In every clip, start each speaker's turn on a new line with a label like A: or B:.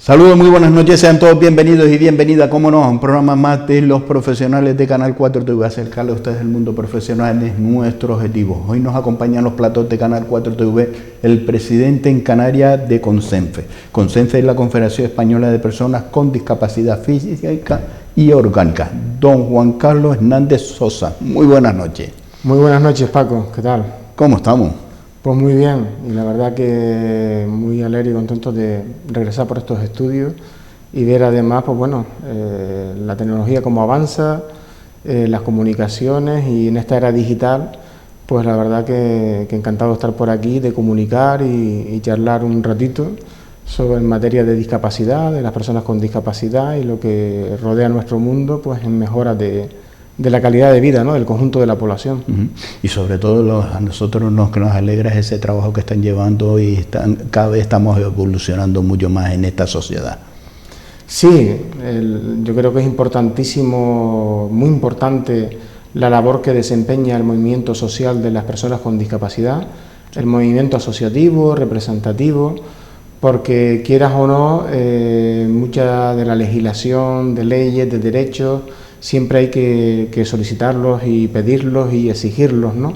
A: Saludos, muy buenas noches, sean todos bienvenidos y bienvenidas, como no, a un programa más de los profesionales de Canal 4 TV, acercarle a ustedes el mundo profesional es nuestro objetivo. Hoy nos acompañan los platos de Canal 4 TV el presidente en Canarias de CONCENFE. CONCENFE es la Confederación Española de Personas con Discapacidad Física y Orgánica, don Juan Carlos Hernández Sosa. Muy buenas noches.
B: Muy buenas noches, Paco, ¿qué tal?
A: ¿Cómo estamos?
B: Pues muy bien, y la verdad que muy alegre y contento de regresar por estos estudios y ver además, pues bueno, la tecnología cómo avanza, las comunicaciones y en esta era digital, pues la verdad que encantado de estar por aquí, de comunicar y charlar un ratito sobre en materia de discapacidad, de las personas con discapacidad y lo que rodea nuestro mundo, pues en mejora de la calidad de vida, ¿no?, del conjunto de la población.
A: Y sobre todo a nosotros lo que nos alegra es ese trabajo que están llevando y cada vez estamos evolucionando mucho más en esta sociedad.
B: Sí, yo creo que es importantísimo, muy importante la labor que desempeña el movimiento social de las personas con discapacidad, el movimiento asociativo, representativo, porque quieras o no, mucha de la legislación, de leyes, de derechos, siempre hay que solicitarlos y pedirlos y exigirlos, ¿no?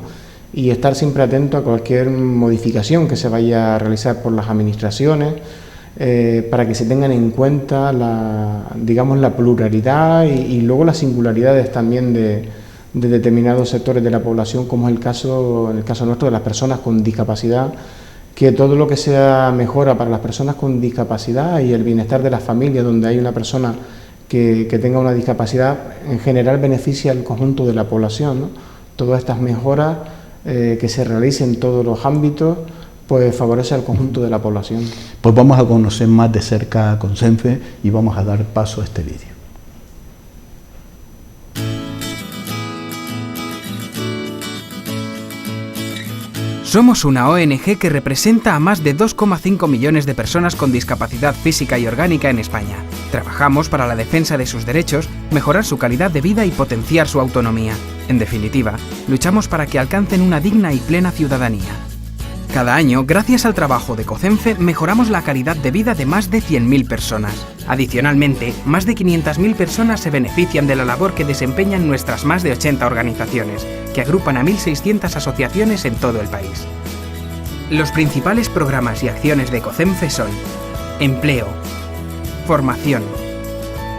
B: Y estar siempre atento a cualquier modificación que se vaya a realizar por las administraciones, para que se tengan en cuenta la pluralidad y luego las singularidades también de determinados sectores de la población, como es en el caso nuestro de las personas con discapacidad, que todo lo que sea mejora para las personas con discapacidad y el bienestar de las familias donde hay una persona que tenga una discapacidad, en general beneficia al conjunto de la población, ¿no? Todas estas mejoras que se realicen en todos los ámbitos, pues favorece al conjunto de la población.
A: Pues vamos a conocer más de cerca a CONCENFE y vamos a dar paso a este vídeo.
C: Somos una ONG que representa a más de 2,5 millones de personas con discapacidad física y orgánica en España. Trabajamos para la defensa de sus derechos, mejorar su calidad de vida y potenciar su autonomía. En definitiva, luchamos para que alcancen una digna y plena ciudadanía. Cada año, gracias al trabajo de CONCENFE, mejoramos la calidad de vida de más de 100.000 personas. Adicionalmente, más de 500.000 personas se benefician de la labor que desempeñan nuestras más de 80 organizaciones, que agrupan a 1.600 asociaciones en todo el país. Los principales programas y acciones de CONCENFE son: empleo, formación,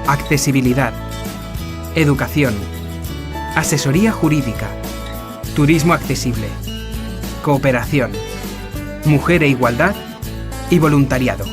C: accesibilidad, educación, asesoría jurídica, turismo accesible, cooperación, mujer e igualdad y voluntariado.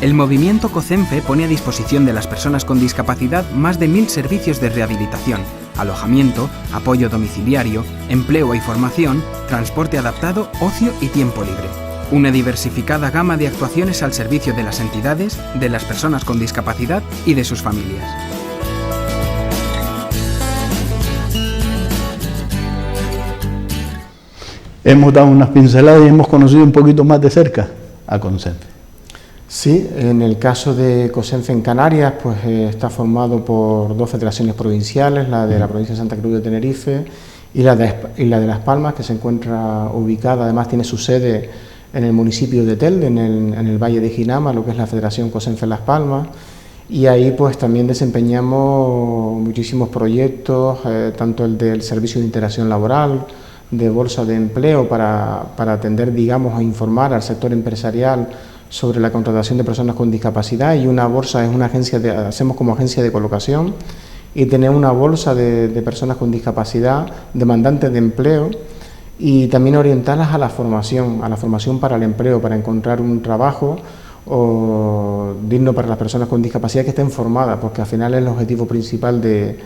C: El movimiento CONCENFE pone a disposición de las personas con discapacidad más de 1.000 servicios de rehabilitación, alojamiento, apoyo domiciliario, empleo y formación, transporte adaptado, ocio y tiempo libre. Una diversificada gama de actuaciones al servicio de las entidades, de las personas con discapacidad y de sus familias.
A: Hemos dado unas pinceladas y hemos conocido un poquito más de cerca a CONCENFE.
B: Sí, en el caso de CONCENFE en Canarias, pues está formado por 2 federaciones provinciales, la de la provincia de Santa Cruz de Tenerife y la de Las Palmas, que se encuentra ubicada, además tiene su sede en el municipio de Telde, en el Valle de Jinama, lo que es la Federación CONCENFE Las Palmas, y ahí pues también desempeñamos muchísimos proyectos, tanto el del Servicio de Integración Laboral, de bolsa de empleo para atender, digamos, a informar al sector empresarial sobre la contratación de personas con discapacidad, y una bolsa es una agencia hacemos como agencia de colocación, y tenemos una bolsa de personas con discapacidad, demandantes de empleo, y también orientarlas a la formación para el empleo, para encontrar un trabajo digno para las personas con discapacidad que estén formadas, porque al final es el objetivo principal de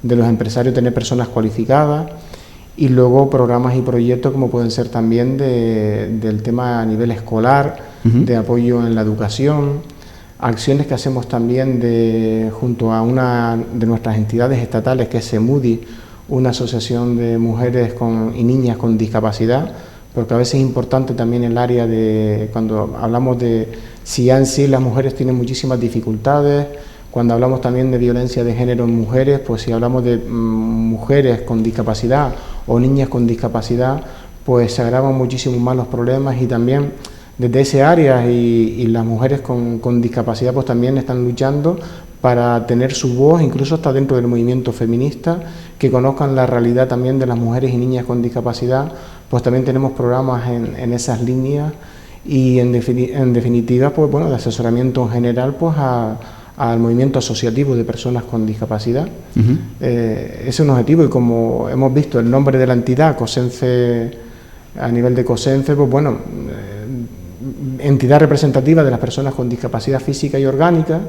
B: los empresarios, tener personas cualificadas. Y luego programas y proyectos como pueden ser también del tema a nivel escolar, de apoyo en la educación, acciones que hacemos también junto a una de nuestras entidades estatales, que es SEMUDI, una asociación de mujeres y niñas con discapacidad, porque a veces es importante también el área cuando hablamos de si ya en sí las mujeres tienen muchísimas dificultades. Cuando hablamos también de violencia de género en mujeres, pues si hablamos de mujeres con discapacidad o niñas con discapacidad, pues se agravan muchísimo más los problemas, y también desde ese área y las mujeres con discapacidad pues también están luchando para tener su voz, incluso hasta dentro del movimiento feminista, que conozcan la realidad también de las mujeres y niñas con discapacidad. Pues también tenemos programas en esas líneas y en definitiva pues bueno, de asesoramiento en general pues al movimiento asociativo de personas con discapacidad. Ese es un objetivo, y como hemos visto el nombre de la entidad, COSENFE, a nivel de COSENFE, pues bueno, entidad representativa de las personas con discapacidad física y orgánica.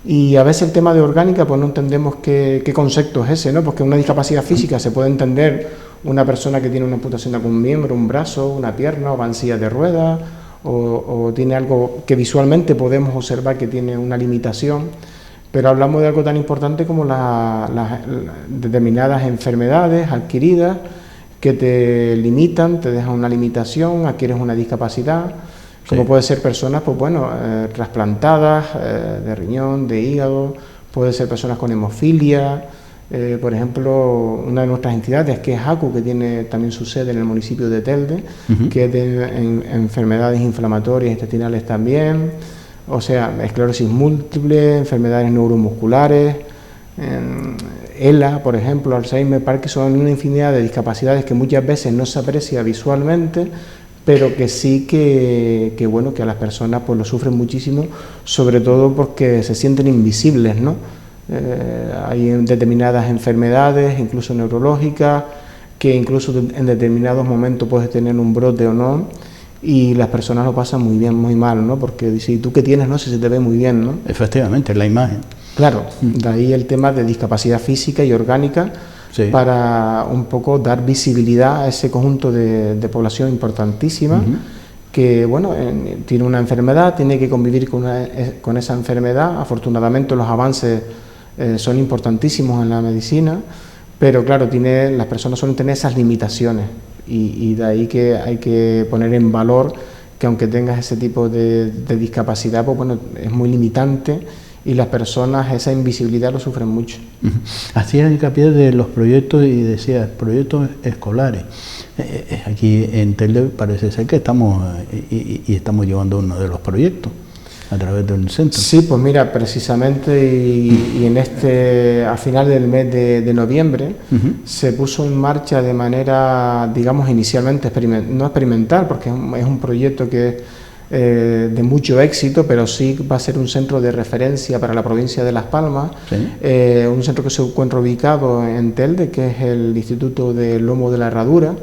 B: Y a veces el tema de orgánica pues no entendemos qué concepto es ese, ¿no? Porque una discapacidad física se puede entender una persona que tiene una amputación de algún miembro, un brazo, una pierna, o va en silla de ruedas, o tiene algo que visualmente podemos observar que tiene una limitación, pero hablamos de algo tan importante como las determinadas enfermedades adquiridas que te limitan, te dejan una limitación, adquieres una discapacidad, como puede ser personas pues bueno, trasplantadas de riñón, de hígado, puede ser personas con hemofilia. Por ejemplo, una de nuestras entidades, que es ACU, que tiene también su sede en el municipio de Telde, que es de enfermedades inflamatorias intestinales también, o sea, esclerosis múltiple, enfermedades neuromusculares, ELA, por ejemplo, Alzheimer, Parkinson, una infinidad de discapacidades que muchas veces no se aprecia visualmente, pero que sí que bueno, que a las personas pues lo sufren muchísimo, sobre todo porque se sienten invisibles, ¿no? Hay determinadas enfermedades, incluso neurológicas, que incluso en determinados momentos puedes tener un brote o no, y las personas lo pasan muy bien, muy mal, ¿no? Porque dices, ¿tú qué tienes, no? Si se te ve muy bien, ¿no?
A: Efectivamente, la imagen.
B: Claro, de ahí el tema de discapacidad física y orgánica, para un poco dar visibilidad a ese conjunto de población importantísima, que bueno, tiene una enfermedad, tiene que convivir con esa enfermedad. Afortunadamente los avances son importantísimos en la medicina, pero claro, las personas suelen tener esas limitaciones, y de ahí que hay que poner en valor que aunque tengas ese tipo de discapacidad, pues bueno, es muy limitante, y las personas esa invisibilidad lo sufren mucho.
A: Hacías hincapié de los proyectos y decías proyectos escolares. Aquí en Telde parece ser que estamos llevando uno de los proyectos a través de un centro. Sí, pues mira, precisamente y a final del mes de noviembre se puso en marcha de manera, digamos, inicialmente no experimental, porque es un proyecto que de mucho éxito, pero sí va a ser un centro de referencia para la provincia de Las Palmas, un centro que se encuentra ubicado en Telde, que es el Instituto del Lomo de la Herradura,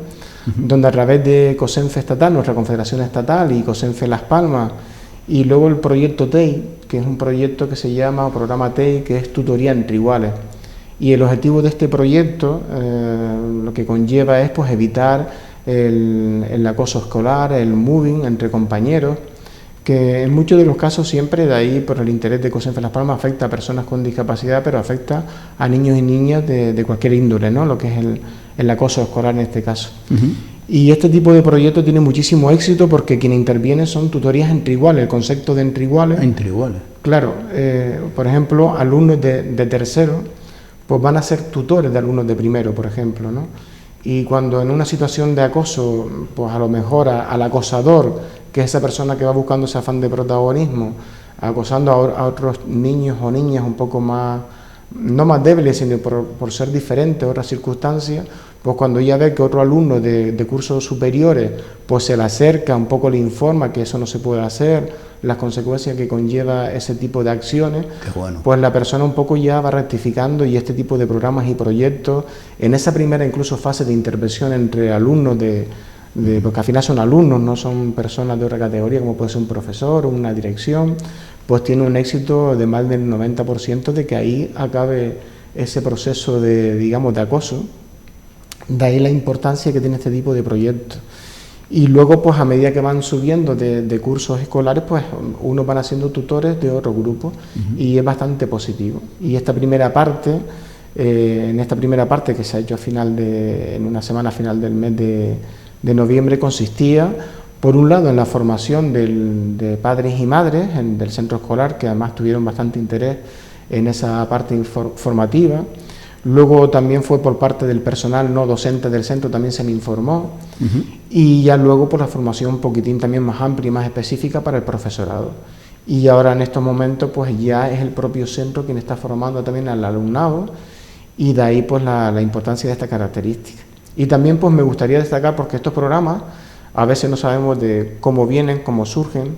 A: donde a través de COSENFE Estatal, nuestra confederación estatal, y COSENFE Las Palmas, y luego el proyecto TEI, que es un proyecto que se llama programa TEI, que es tutoría entre iguales. Y el objetivo de este proyecto lo que conlleva es pues evitar el acoso escolar, el moving entre compañeros, que en muchos de los casos siempre, de ahí por el interés de COSENFE Las Palmas, afecta a personas con discapacidad, pero afecta a niños y niñas de cualquier índole, ¿no? Lo que es el acoso escolar en este caso. Y este tipo de proyecto tiene muchísimo éxito porque quienes intervienen son tutorías entre iguales, el concepto de entre iguales. Entre iguales. Claro, por ejemplo, alumnos de tercero pues van a ser tutores de alumnos de primero, por ejemplo, ¿no? Y cuando en una situación de acoso, pues a lo mejor al acosador, que es esa persona que va buscando ese afán de protagonismo, acosando a otros niños o niñas un poco más, no más débiles, sino por ser diferentes, otras circunstancias, pues cuando ella ve que otro alumno de cursos superiores pues se le acerca, un poco le informa que eso no se puede hacer, las consecuencias que conlleva ese tipo de acciones, pues la persona un poco ya va rectificando, y este tipo de programas y proyectos, en esa primera incluso fase de intervención entre alumnos porque al final son alumnos, no son personas de otra categoría como puede ser un profesor o una dirección, pues tiene un éxito de más del 90% de que ahí acabe ese proceso de acoso. De ahí la importancia que tiene este tipo de proyectos. Y luego, pues a medida que van subiendo de cursos escolares, pues unos van haciendo tutores de otro grupo, y es bastante positivo. Y esta primera parte, en esta primera parte que se ha hecho en una semana final del mes de noviembre, consistía, por un lado, en la formación de padres y madres del centro escolar, que además tuvieron bastante interés en esa parte formativa.
B: Luego también fue por parte del personal no docente del centro, también se me informó. Y ya luego por la formación un poquitín también más amplia y más específica para el profesorado. Y ahora en estos momentos pues ya es el propio centro quien está formando también al alumnado, y de ahí pues la importancia de esta característica. Y también pues me gustaría destacar, porque estos programas a veces no sabemos de cómo vienen, cómo surgen,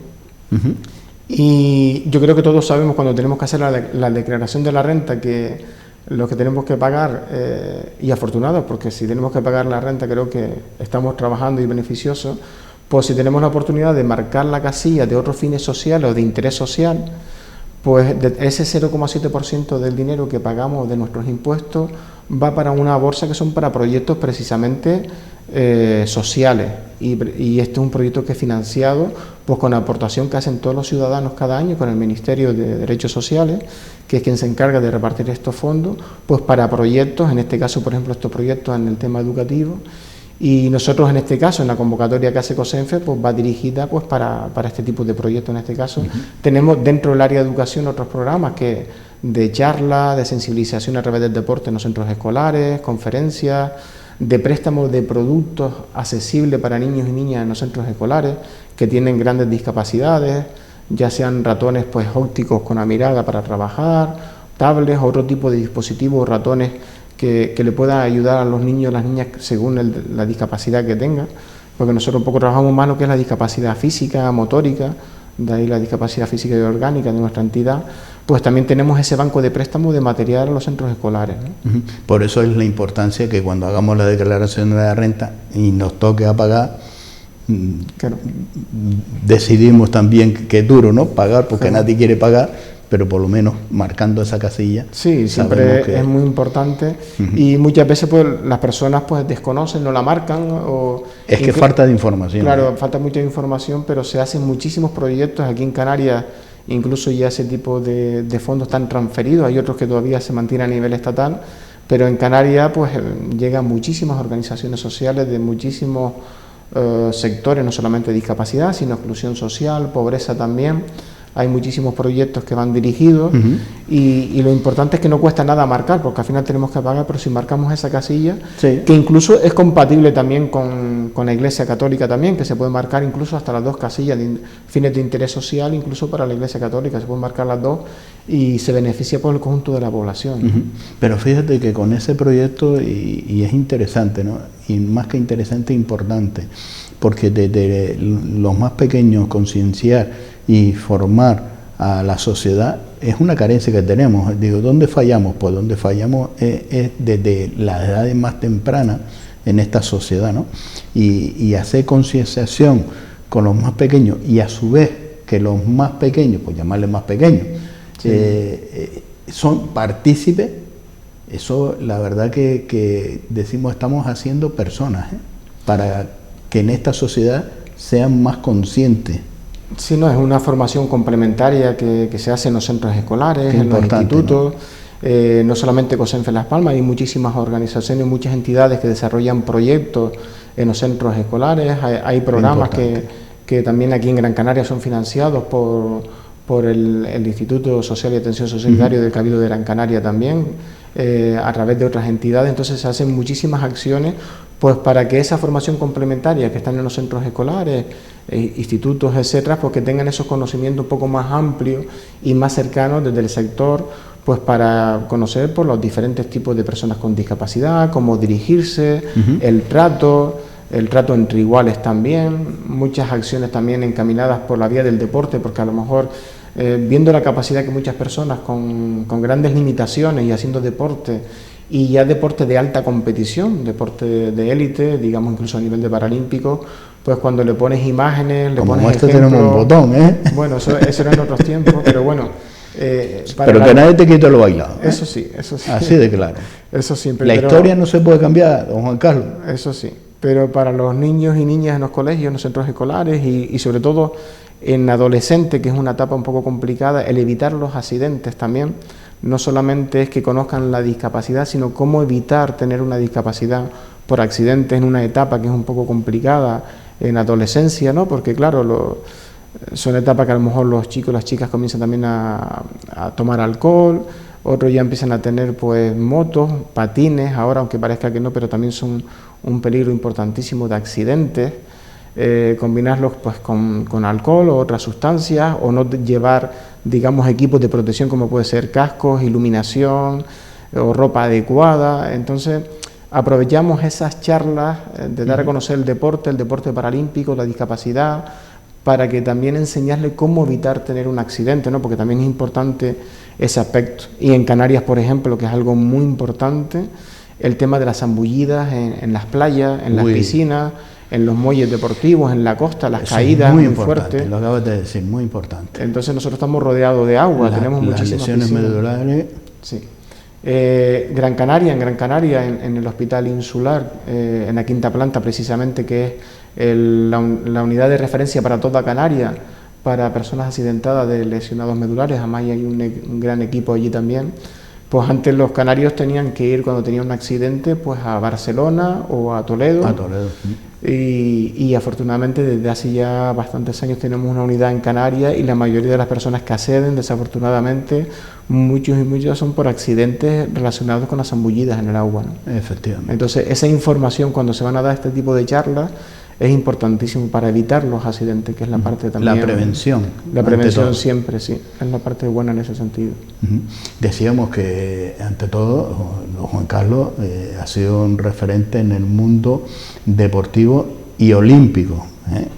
B: y yo creo que todos sabemos cuando tenemos que hacer la declaración de la renta que lo que tenemos que pagar, y afortunados, porque si tenemos que pagar la renta creo que estamos trabajando y beneficiosos, pues si tenemos la oportunidad de marcar la casilla de otros fines sociales o de interés social, pues ese 0,7% del dinero que pagamos de nuestros impuestos va para una bolsa que son para proyectos precisamente sociales, y este es un proyecto que es financiado pues con la aportación que hacen todos los ciudadanos cada año con el Ministerio de Derechos Sociales, que es quien se encarga de repartir estos fondos pues para proyectos, en este caso por ejemplo estos proyectos en el tema educativo. Y nosotros en este caso, en la convocatoria que hace COSENFE, pues va dirigida pues para este tipo de proyectos. En este caso tenemos dentro del área de educación otros programas de charla, de sensibilización a través del deporte en los centros escolares, conferencias, de préstamos de productos accesibles para niños y niñas en los centros escolares que tienen grandes discapacidades, ya sean ratones pues ópticos con la mirada para trabajar, tablets, otro tipo de dispositivos, ratones que le pueda ayudar a los niños y las niñas según la discapacidad que tengan, porque nosotros un poco trabajamos más lo que es la discapacidad física, motórica, de ahí la discapacidad física y orgánica de nuestra entidad, pues también tenemos ese banco de préstamo de material a los centros escolares, ¿no?
A: Por eso es la importancia que cuando hagamos la declaración de la renta y nos toque a pagar, claro, decidimos también que es duro, ¿no? Pagar, porque claro, nadie quiere pagar, pero por lo menos marcando esa casilla.
B: Sí, siempre es muy importante, y muchas veces pues las personas pues desconocen, no la marcan, o
A: es que falta de información.
B: Claro, falta mucha información, pero se hacen muchísimos proyectos aquí en Canarias, incluso ya ese tipo de fondos están transferidos, hay otros que todavía se mantienen a nivel estatal, pero en Canarias pues llegan muchísimas organizaciones sociales de muchísimos sectores, no solamente discapacidad, sino exclusión social, pobreza también. Hay muchísimos proyectos que van dirigidos, y lo importante es que no cuesta nada marcar, porque al final tenemos que pagar, pero si marcamos esa casilla, sí, que incluso es compatible también con la Iglesia Católica también, que se puede marcar incluso hasta las dos casillas de fines de interés social, incluso para la Iglesia Católica, se pueden marcar las dos y se beneficia por el conjunto de la población.
A: Pero fíjate que con ese proyecto, y es interesante, ¿no? Y más que interesante, importante, porque desde los más pequeños concienciar y formar a la sociedad es una carencia que tenemos. Digo, ¿dónde fallamos? Pues donde fallamos es desde las edades más tempranas en esta sociedad, ¿no? Y hacer concienciación con los más pequeños, y a su vez que los más pequeños, pues llamarles más pequeños, sí, son partícipes. Eso la verdad que decimos, estamos haciendo personas, para que en esta sociedad sean más conscientes.
B: Sí, no, es una formación complementaria que se hace en los centros escolares, en los institutos, ¿no? No solamente COSENFE Las Palmas, hay muchísimas organizaciones, muchas entidades que desarrollan proyectos en los centros escolares, hay programas que también aquí en Gran Canaria son financiados por el Instituto Social y Atención Societaria del Cabildo de Gran Canaria también, a través de otras entidades. Entonces se hacen muchísimas acciones pues para que esa formación complementaria que están en los centros escolares, institutos, etcétera, pues que tengan esos conocimientos un poco más amplios y más cercanos desde el sector, pues para conocer por los diferentes tipos de personas con discapacidad, cómo dirigirse, el trato entre iguales también, muchas acciones también encaminadas por la vía del deporte, porque a lo mejor viendo la capacidad que muchas personas con grandes limitaciones y haciendo deporte, y ya deporte de alta competición, deporte de élite, digamos incluso a nivel de paralímpico, pues cuando le pones imágenes, le pones ejemplos,
A: tenemos un botón,
B: Bueno, eso era en otros tiempos, pero bueno.
A: Pero que nadie te quite lo bailado.
B: Eso sí, eso sí.
A: Así de claro.
B: Eso siempre.
A: La historia no se puede cambiar, don Juan Carlos.
B: Eso sí, pero para los niños y niñas en los colegios, en los centros escolares y sobre todo en adolescente, que es una etapa un poco complicada, el evitar los accidentes también. No solamente es que conozcan la discapacidad, sino cómo evitar tener una discapacidad por accidentes en una etapa que es un poco complicada en adolescencia, ¿no? Porque claro, son etapas que a lo mejor los chicos y las chicas comienzan también a tomar alcohol otros ya empiezan a tener pues motos, patines, ahora aunque parezca que no, pero también son un peligro importantísimo de accidentes. Combinarlos pues con alcohol o otras sustancias, o no llevar, digamos, equipos de protección como puede ser cascos, iluminación o ropa adecuada. Entonces aprovechamos esas charlas de dar a conocer el deporte paralímpico, la discapacidad, para que también enseñarle cómo evitar tener un accidente, ¿no? Porque también es importante ese aspecto. Y en Canarias, por ejemplo, que es algo muy importante, el tema de las zambullidas en las playas, en las piscinas, en los muelles deportivos, en la costa, las caídas muy fuertes.
A: Lo acabas de decir, muy importante.
B: Entonces nosotros estamos rodeados de agua, tenemos muchísimas
A: lesiones medulares.
B: Sí. En Gran Canaria, en el Hospital Insular, en la quinta planta precisamente, que es la unidad de referencia para toda Canarias, para personas accidentadas de lesionados medulares, además hay un gran equipo allí también. Pues antes los canarios tenían que ir cuando tenían un accidente pues a Barcelona o a Toledo. Y afortunadamente desde hace ya bastantes años tenemos una unidad en Canarias, y la mayoría de las personas que acceden, desafortunadamente, muchos y muchas son por accidentes relacionados con las zambullidas en el agua, ¿no?
A: Efectivamente.
B: Entonces esa información, cuando se van a dar este tipo de charlas, es importantísimo para evitar los accidentes, que es la parte también...
A: La prevención.
B: La prevención siempre, sí, es la parte buena en ese sentido.
A: Decíamos que, ante todo, Juan Carlos ha sido un referente en el mundo deportivo y olímpico.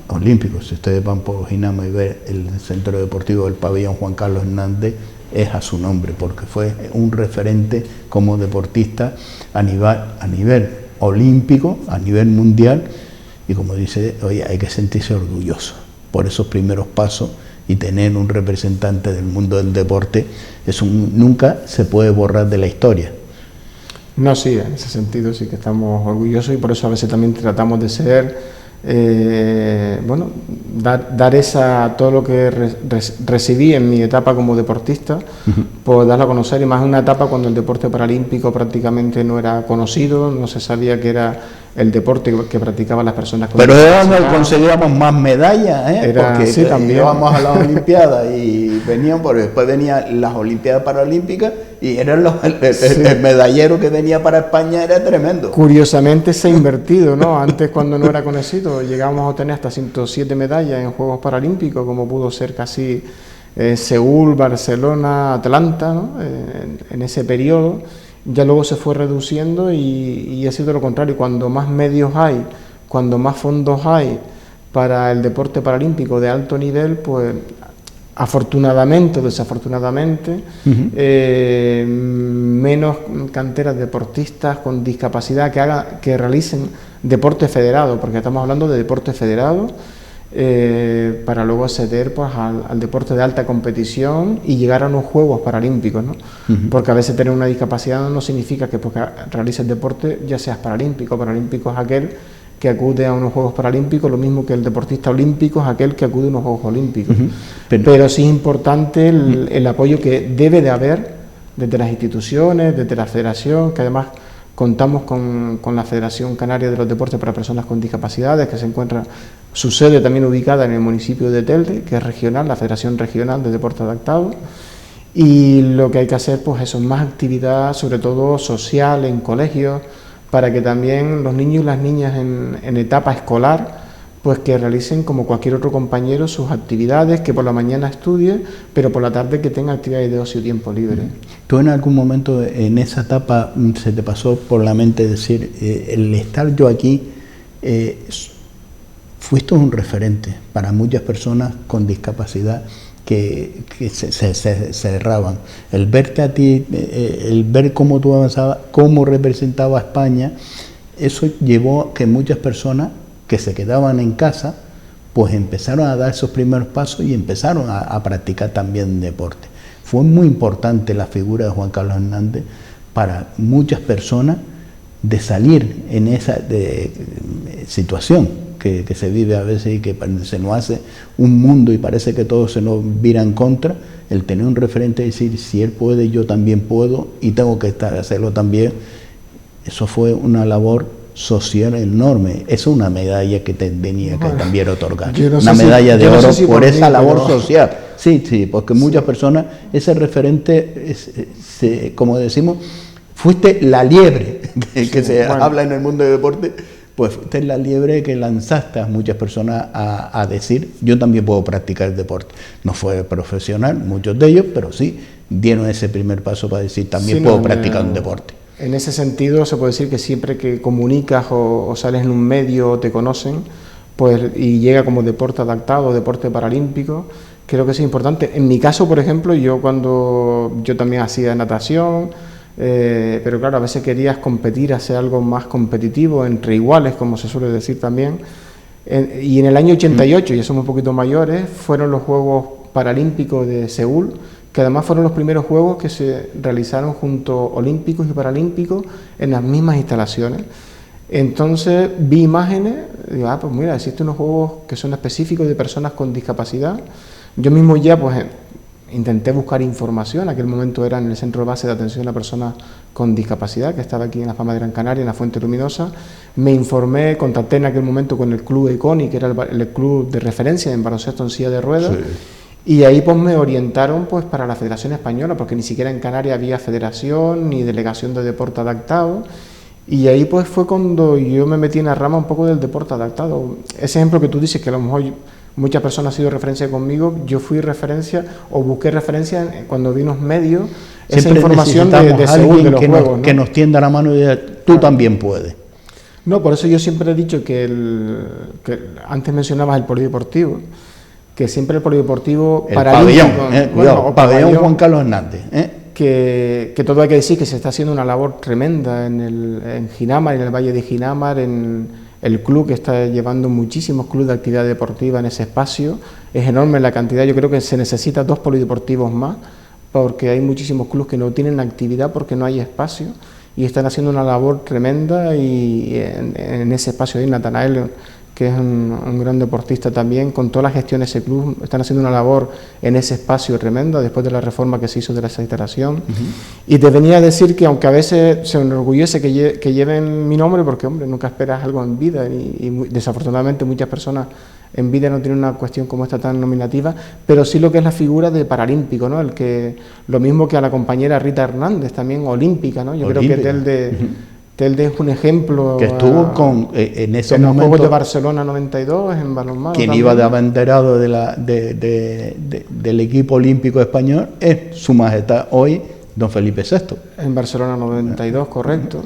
A: Olímpico, si ustedes van por Ginama y ven el centro deportivo del pabellón Juan Carlos Hernández, es a su nombre, porque fue un referente como deportista a nivel olímpico, a nivel mundial. Y como dice, oye, hay que sentirse orgulloso por esos primeros pasos, y tener un representante del mundo del deporte, nunca se puede borrar de la historia.
B: No, sí, en ese sentido sí que estamos orgullosos, y por eso a veces también tratamos de ser, dar todo lo que recibí en mi etapa como deportista, pues darlo a conocer, y más en una etapa cuando el deporte paralímpico prácticamente no era conocido, no se sabía que era el deporte que practicaban las personas con
A: discapacidad. Conseguíamos más medallas, porque
B: sí, también
A: íbamos a las Olimpiadas y después venían las Olimpiadas Paralímpicas, y eran el medallero que venía para España era tremendo.
B: Curiosamente se ha invertido, ¿no? Antes, cuando no era conocido, llegábamos a obtener hasta 107 medallas en Juegos Paralímpicos, como pudo ser casi Seúl, Barcelona, Atlanta, ¿no? En ese periodo. Ya luego se fue reduciendo, y ha sido lo contrario. Cuando más medios hay, cuando más fondos hay para el deporte paralímpico de alto nivel, pues afortunadamente o desafortunadamente, menos canteras de deportistas con discapacidad que realicen deporte federado, porque estamos hablando de deporte federado, para luego acceder pues al deporte de alta competición y llegar a unos Juegos Paralímpicos, ¿no? Porque a veces tener una discapacidad no significa que porque realices deporte ya seas paralímpico. Paralímpico es aquel que acude a unos Juegos Paralímpicos, lo mismo que el deportista olímpico es aquel que acude a unos Juegos Olímpicos. Pero sí es importante el apoyo que debe de haber desde las instituciones, desde la federación, que además contamos con la Federación Canaria de los Deportes para Personas con Discapacidades, que se encuentra su sede también ubicada en el municipio de Telde, que es regional, la Federación Regional de Deporte Adaptado. Y lo que hay que hacer, pues eso, más actividad, sobre todo social, en colegios, para que también los niños y las niñas en etapa escolar, pues que realicen como cualquier otro compañero sus actividades, que por la mañana estudie, pero por la tarde que tenga actividades de ocio y tiempo libre.
A: ¿Tú en algún momento en esa etapa se te pasó por la mente decir, el estar yo aquí, fuiste un referente para muchas personas con discapacidad que se cerraban? El verte a ti, el ver cómo tú avanzabas, cómo representaba a España, eso llevó a que muchas personas que se quedaban en casa, pues empezaron a dar esos primeros pasos y empezaron a practicar también deporte. Fue muy importante la figura de Juan Carlos Hernández para muchas personas de salir en esa situación que se vive a veces y que se nos hace un mundo y parece que todo se nos vira en contra. El tener un referente y decir, si él puede, yo también puedo y tengo que hacerlo también, eso fue una labor social enorme. Es una medalla que te tenía que también otorgar, una medalla de oro por esa labor social. Sí, sí, porque muchas personas, ese referente, como decimos, fuiste la liebre, que se habla en el mundo del deporte, pues fuiste la liebre que lanzaste a muchas personas a decir, yo también puedo practicar el deporte. No fue profesional, muchos de ellos, pero sí dieron ese primer paso para decir, también puedo practicar un deporte.
B: En ese sentido se puede decir que siempre que comunicas o sales en un medio o te conocen, pues, y llega como deporte adaptado, deporte paralímpico, creo que es importante. En mi caso, por ejemplo, yo también hacía natación, pero claro, a veces querías competir, hacer algo más competitivo, entre iguales, como se suele decir también. Y en el año 88, ya somos un poquito mayores, fueron los Juegos Paralímpicos de Seúl, que además fueron los primeros Juegos que se realizaron junto olímpicos y paralímpicos en las mismas instalaciones. Entonces vi imágenes, digo, pues mira, existen unos Juegos que son específicos de personas con discapacidad. Yo mismo ya pues intenté buscar información, en aquel momento era en el Centro de Base de Atención a Personas con Discapacidad, que estaba aquí en la Palma de Gran Canaria, en la Fuente Luminosa. Me informé, contacté en aquel momento con el Club ECONI, que era el club de referencia en baloncesto en silla de ruedas, sí. Y ahí pues me orientaron pues para la Federación Española, porque ni siquiera en Canarias había federación ni delegación de deporte adaptado. Y ahí pues fue cuando yo me metí en la rama un poco del deporte adaptado. Ese ejemplo que tú dices, que a lo mejor muchas personas han sido referencia conmigo, yo fui referencia o busqué referencia cuando vi unos medios, esa
A: siempre
B: información de Seúl, de los Juegos, ¿no?
A: Que nos tienda la mano y diga, tú también puedes.
B: No, por eso yo siempre he dicho que antes mencionabas el polideportivo, que siempre el polideportivo
A: el pabellón, pabellón Juan Carlos Hernández,
B: que todo hay que decir que se está haciendo una labor tremenda en Ginamar, en el Valle de Ginamar, en el club que está llevando muchísimos clubes de actividad deportiva en ese espacio. Es enorme la cantidad, yo creo que se necesita 2 polideportivos más, porque hay muchísimos clubes que no tienen actividad porque no hay espacio, y están haciendo una labor tremenda, y en ese espacio ahí Natanael, que es un gran deportista también, con toda la gestión de ese club, están haciendo una labor en ese espacio tremenda después de la reforma que se hizo de la instalación. Y te venía a decir que aunque a veces se enorgullece que lleven mi nombre, porque hombre, nunca esperas algo en vida, y desafortunadamente muchas personas en vida no tienen una cuestión como esta tan nominativa, pero sí lo que es la figura de paralímpico, ¿no? Lo mismo que a la compañera Rita Hernández, también olímpica, ¿no? Yo creo que Telde es un ejemplo.
A: Que estuvo en ese momento. En
B: los Juegos de Barcelona 92, en balonmano.
A: Quien iba de abanderado del equipo olímpico español es Su Majestad hoy, don Felipe VI.
B: En Barcelona 92, correcto.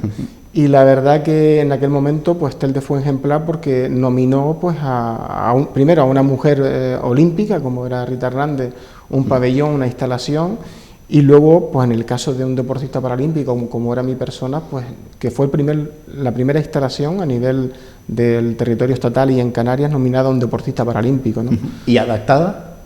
B: Y la verdad que en aquel momento, pues Telde fue ejemplar porque nominó, pues, primero a una mujer olímpica, como era Rita Hernández, un pabellón, una instalación. Y luego, pues en el caso de un deportista paralímpico, como era mi persona, pues que fue la primera instalación a nivel del territorio estatal y en Canarias nominada a un deportista paralímpico, ¿no?
A: ¿Y adaptada?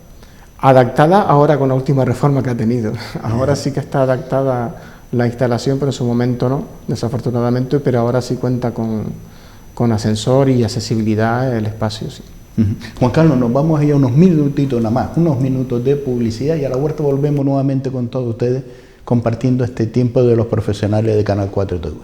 B: Adaptada ahora con la última reforma que ha tenido. Ahora sí que está adaptada la instalación, pero en su momento no, desafortunadamente, pero ahora sí cuenta con ascensor y accesibilidad el espacio, sí.
A: Juan Carlos, nos vamos a ir a unos minutitos nada más, unos minutos de publicidad, y a la vuelta volvemos nuevamente con todos ustedes compartiendo este tiempo de los profesionales de Canal 4 TV.